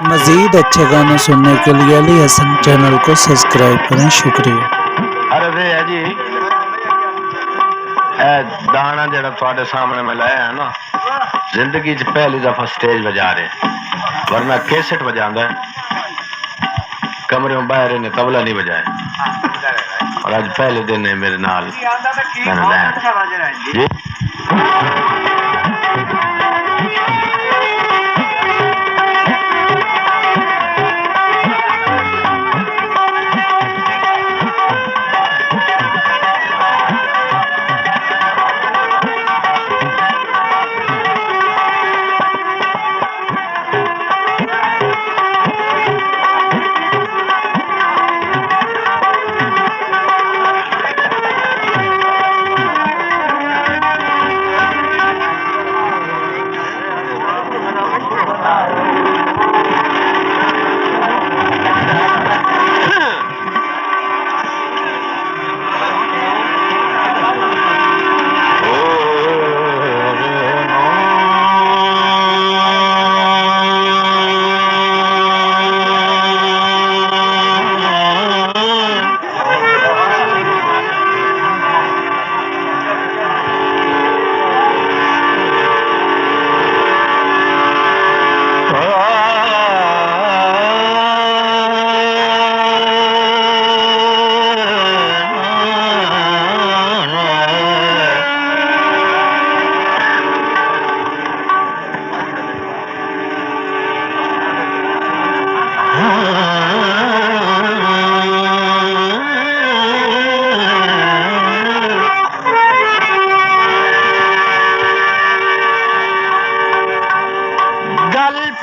मज़ीद अच्छे गाने सुनने के लिए अली हसन चैनल को सब्सक्राइब करें। शुक्रिया। अरे वे है जी दाना जरा थोड़े सामने मैं लाया है ना, जिंदगी च पहली दफा स्टेज बजा रहे, वरना कैसेट बजांदा कमरे में बाहर ने तबला नहीं बजाया, और आज पहले दिन है मेरे नाल मैंने लाया जी।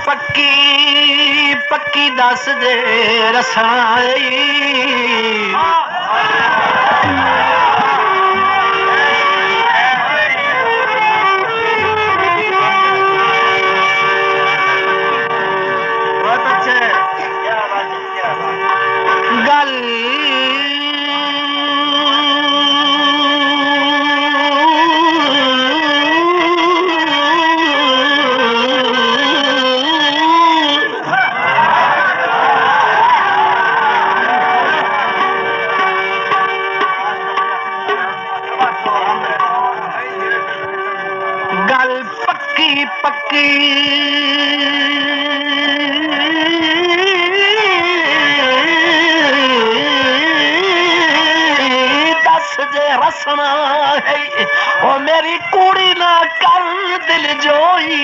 पक्की पक्की दस दे रसाई बहुत अच्छे गल पक्की पक्की दस जे रसना है ओ मेरी कुड़ी ना कर दिल जोई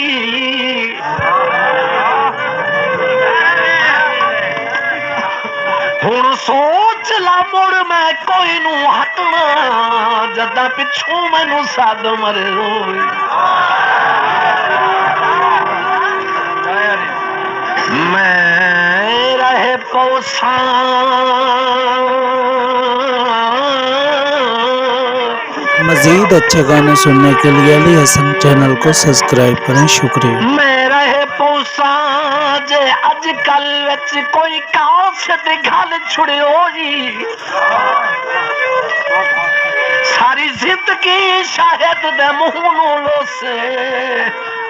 हुण सोच ला मुड़ मैं कोई नू हटना जदा पिछू मैनू सद मरे रोई मैं रहे पोसा मज़ीद अच्छे गाने सुनने के लिए अली हसन चैनल को सब्सक्राइब करें। शुक्रिया। मैं रहे पोसा जे अजकल विच कोई काशत गल छुड़ियो जी सारी जिंदगी शायद दे मुंह नू लोसे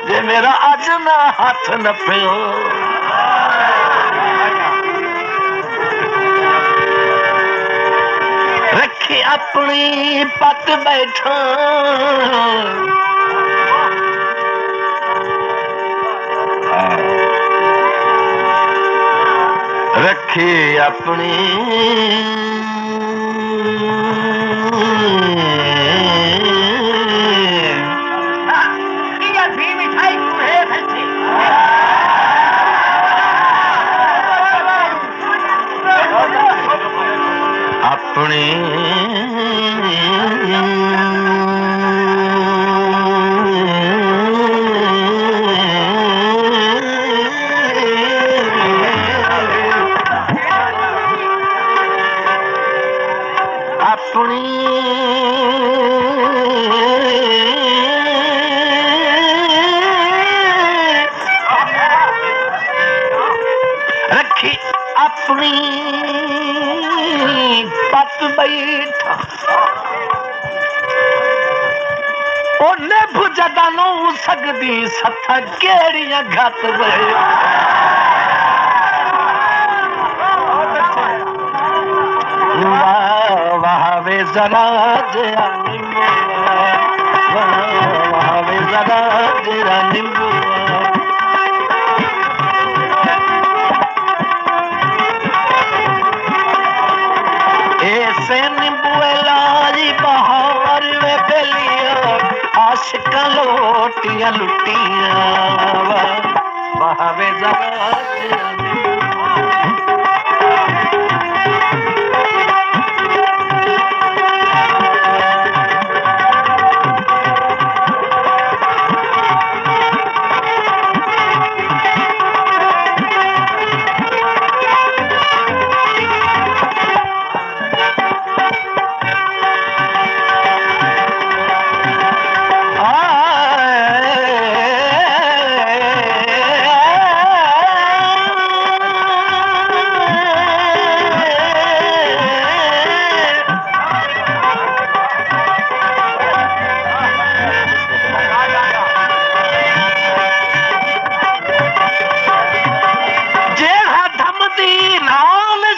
जे मेरा अज ना हाथ न पियो रखी अपनी पत बैठा रखी अपनी अपनी रखी अपनी पत बैठा ओने भुजदा नौ सकदी सथा केड़ियां घत वे जरा जरा निंबुआ वहावे जरा जरा निंबुआ ऐसे निंबुए लाई बहार वे बेलिया आशिका लोटियां लुटियां वहावे जरा जरा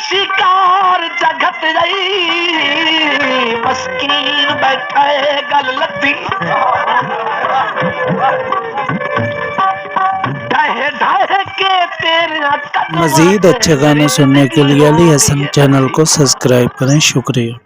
शिकार जगत रही मस्कीन बैठा है गल लद्दी ढाहे ढाहे के तेरे मजीद अच्छे गाने सुनने के लिए अली हसन चैनल को सब्सक्राइब करें। शुक्रिया।